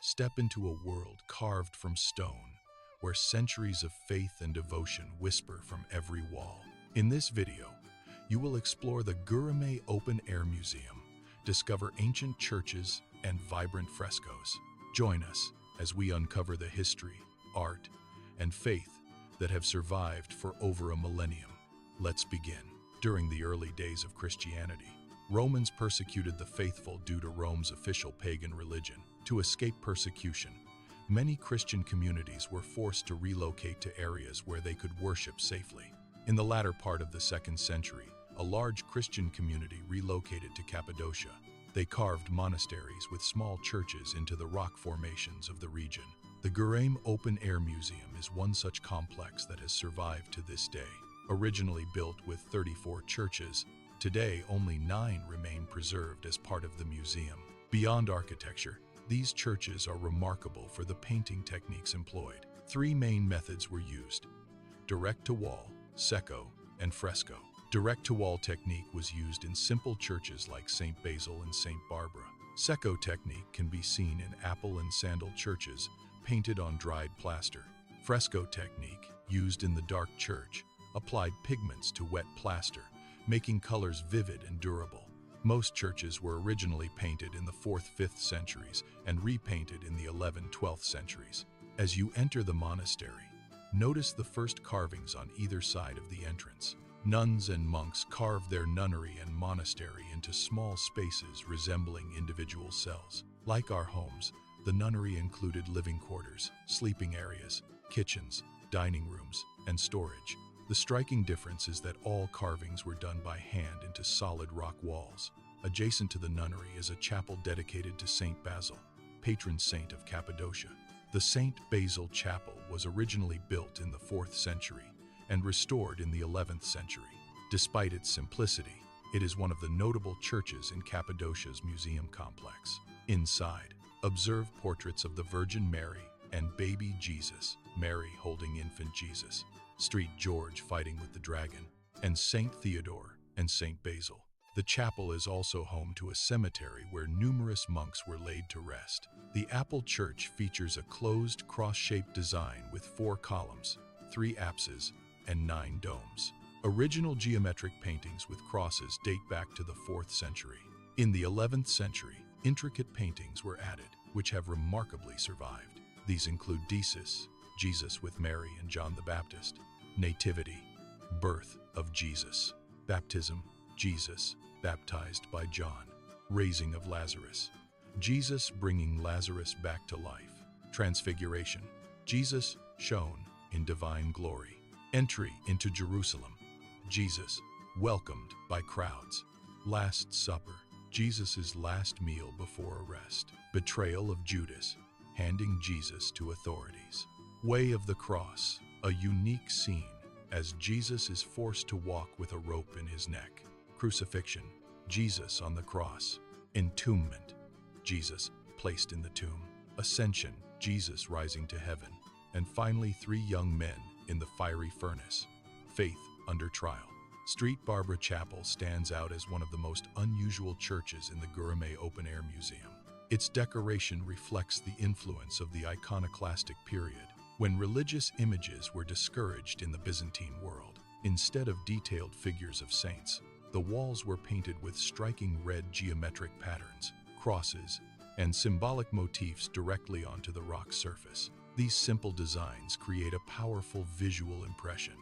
step into a world carved from stone, where centuries of faith and devotion whisper from every wall. In this video, you will explore the Göreme Open Air Museum, discover ancient churches and vibrant frescoes. Join us as we uncover the history, art, and faith that have survived for over a millennium. Let's begin. During the early days of Christianity, Romans persecuted the faithful due to Rome's official pagan religion. To escape persecution, many Christian communities were forced to relocate to areas where they could worship safely. In the latter part of the 2nd century, a large Christian community relocated to Cappadocia. They carved monasteries with small churches into the rock formations of the region. The Göreme Open Air Museum is one such complex that has survived to this day. Originally built with 34 churches, today only 9 remain preserved as part of the museum. Beyond architecture, these churches are remarkable for the painting techniques employed. 3 main methods were used: direct-to-wall, secco, and fresco. Direct-to-wall technique was used in simple churches like St. Basil and St. Barbara. Secco technique can be seen in apple and sandal churches painted on dried plaster. Fresco technique, used in the dark church, applied pigments to wet plaster, making colors vivid and durable. Most churches were originally painted in the 4th-5th centuries and repainted in the 11th-12th centuries. As you enter the monastery, notice the first carvings on either side of the entrance. Nuns and monks carved their nunnery and monastery into small spaces resembling individual cells. Like our homes, the nunnery included living quarters, sleeping areas, kitchens, dining rooms, and storage. The striking difference is that all carvings were done by hand into solid rock walls. Adjacent to the nunnery is a chapel dedicated to Saint Basil, patron saint of Cappadocia. The St. Basil Chapel was originally built in the 4th century and restored in the 11th century. Despite its simplicity, it is one of the notable churches in Cappadocia's museum complex. Inside, observe portraits of the Virgin Mary and baby Jesus, Mary holding infant Jesus, St. George fighting with the dragon, and St. Theodore and St. Basil. The chapel is also home to a cemetery where numerous monks were laid to rest. The Apple Church features a closed cross-shaped design with 4 columns, 3 apses, and 9 domes. Original geometric paintings with crosses date back to the 4th century. In the 11th century, intricate paintings were added, which have remarkably survived. These include Desis, Jesus with Mary and John the Baptist; Nativity, birth of Jesus; Baptism, Jesus, baptized by John; Raising of Lazarus, Jesus bringing Lazarus back to life; Transfiguration, Jesus shown in divine glory; Entry into Jerusalem, Jesus welcomed by crowds; Last Supper, Jesus' last meal before arrest; Betrayal of Judas, handing Jesus to authorities; Way of the Cross, a unique scene as Jesus is forced to walk with a rope in his neck; Crucifixion, Jesus on the cross; Entombment, Jesus placed in the tomb; Ascension, Jesus rising to heaven; and finally 3 young men in the fiery furnace, faith under trial. St. Barbara Chapel stands out as one of the most unusual churches in the Göreme Open Air Museum. Its decoration reflects the influence of the iconoclastic period, when religious images were discouraged in the Byzantine world. Instead of detailed figures of saints, the walls were painted with striking red geometric patterns, crosses, and symbolic motifs directly onto the rock surface. These simple designs create a powerful visual impression.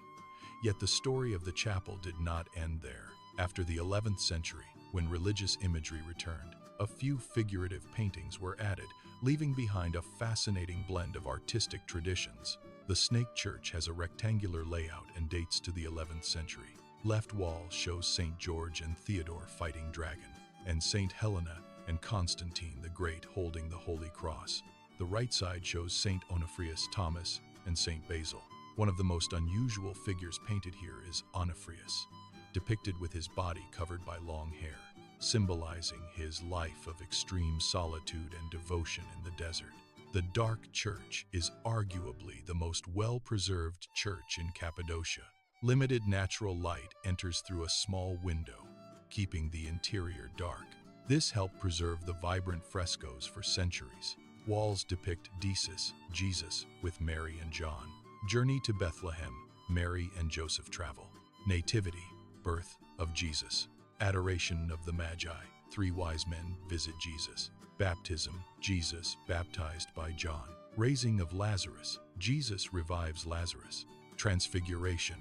Yet the story of the chapel did not end there. After the 11th century, when religious imagery returned, a few figurative paintings were added, leaving behind a fascinating blend of artistic traditions. The Snake Church has a rectangular layout and dates to the 11th century. Left wall shows St. George and Theodore fighting dragon, and St. Helena and Constantine the Great holding the Holy Cross. The right side shows St. Onofrius Thomas and St. Basil. One of the most unusual figures painted here is Onofrius, depicted with his body covered by long hair, symbolizing his life of extreme solitude and devotion in the desert. The dark church is arguably the most well-preserved church in Cappadocia. Limited natural light enters through a small window, keeping the interior dark. This helped preserve the vibrant frescoes for centuries. Walls depict Desis, Jesus, with Mary and John. Journey to Bethlehem, Mary and Joseph travel. Nativity, birth of Jesus. Adoration of the Magi, 3 wise men visit Jesus. Baptism, Jesus baptized by John. Raising of Lazarus, Jesus revives Lazarus. Transfiguration,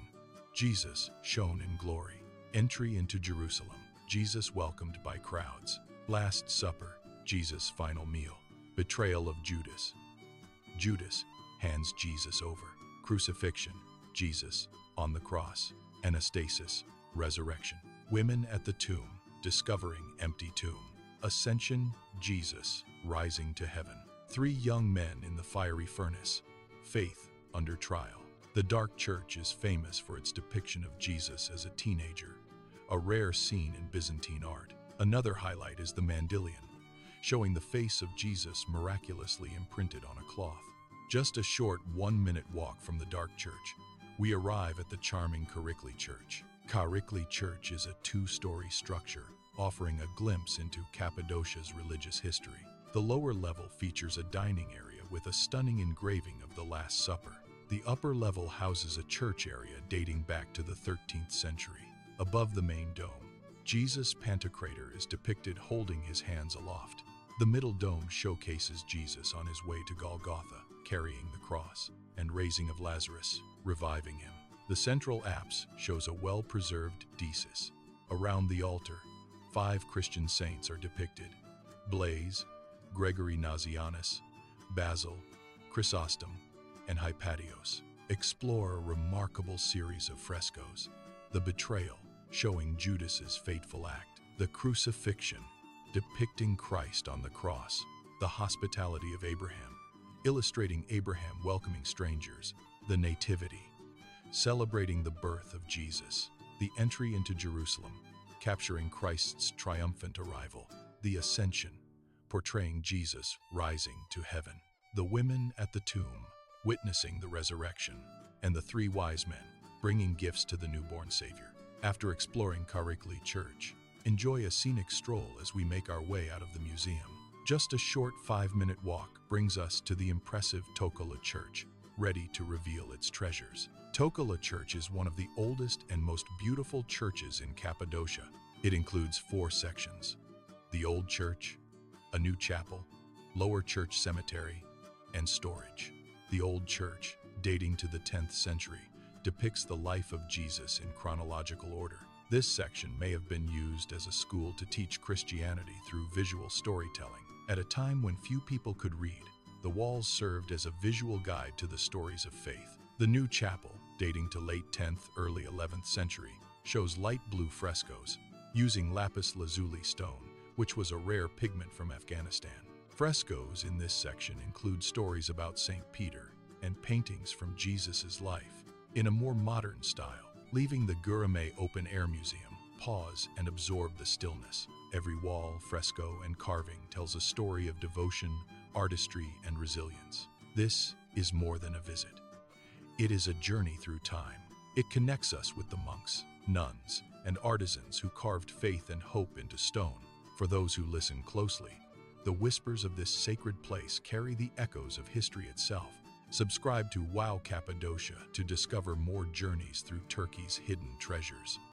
Jesus shown in glory. Entry into Jerusalem, Jesus welcomed by crowds. Last Supper, Jesus' final meal. Betrayal of Judas. Judas hands Jesus over. Crucifixion, Jesus on the cross. Anastasis, resurrection. Women at the tomb, discovering empty tomb. Ascension, Jesus rising to heaven. 3 young men in the fiery furnace. Faith under trial. The dark church is famous for its depiction of Jesus as a teenager, a rare scene in Byzantine art. Another highlight is the mandilion, showing the face of Jesus miraculously imprinted on a cloth. Just a short 1-minute walk from the dark church, we arrive at the charming Karikli Church. Karikli Church is a 2-story structure, offering a glimpse into Cappadocia's religious history. The lower level features a dining area with a stunning engraving of the Last Supper. The upper level houses a church area dating back to the 13th century. Above the main dome, Jesus Pantocrator is depicted holding his hands aloft. The middle dome showcases Jesus on his way to Golgotha, carrying the cross, and raising of Lazarus, reviving him. The central apse shows a well-preserved Desis. Around the altar, 5 Christian saints are depicted: Blaise, Gregory Nazianzus, Basil, Chrysostom, and Hypatios. Explore a remarkable series of frescoes. The betrayal, showing Judas's fateful act. The crucifixion, depicting Christ on the cross. The hospitality of Abraham, illustrating Abraham welcoming strangers. The nativity, celebrating the birth of Jesus. The entry into Jerusalem, capturing Christ's triumphant arrival. The ascension, portraying Jesus rising to heaven. The women at the tomb, witnessing the resurrection. And the 3 wise men, bringing gifts to the newborn Savior. After exploring Karikli Church, enjoy a scenic stroll as we make our way out of the museum. Just a short 5-minute walk brings us to the impressive Tokalı Church, ready to reveal its treasures. Tokalı Church is one of the oldest and most beautiful churches in Cappadocia. It includes 4 sections: the Old Church, a new chapel, Lower Church Cemetery, and storage. The Old Church, dating to the 10th century, depicts the life of Jesus in chronological order. This section may have been used as a school to teach Christianity through visual storytelling. At a time when few people could read, the walls served as a visual guide to the stories of faith. The new chapel, dating to late 10th, early 11th century, shows light blue frescoes, using lapis lazuli stone, which was a rare pigment from Afghanistan. Frescoes in this section include stories about St. Peter and paintings from Jesus' life in a more modern style. Leaving the Göreme Open Air Museum, pause and absorb the stillness. Every wall, fresco, and carving tells a story of devotion, artistry, and resilience. This is more than a visit. It is a journey through time. It connects us with the monks, nuns, and artisans who carved faith and hope into stone. For those who listen closely, the whispers of this sacred place carry the echoes of history itself. Subscribe to Wow Cappadocia to discover more journeys through Turkey's hidden treasures.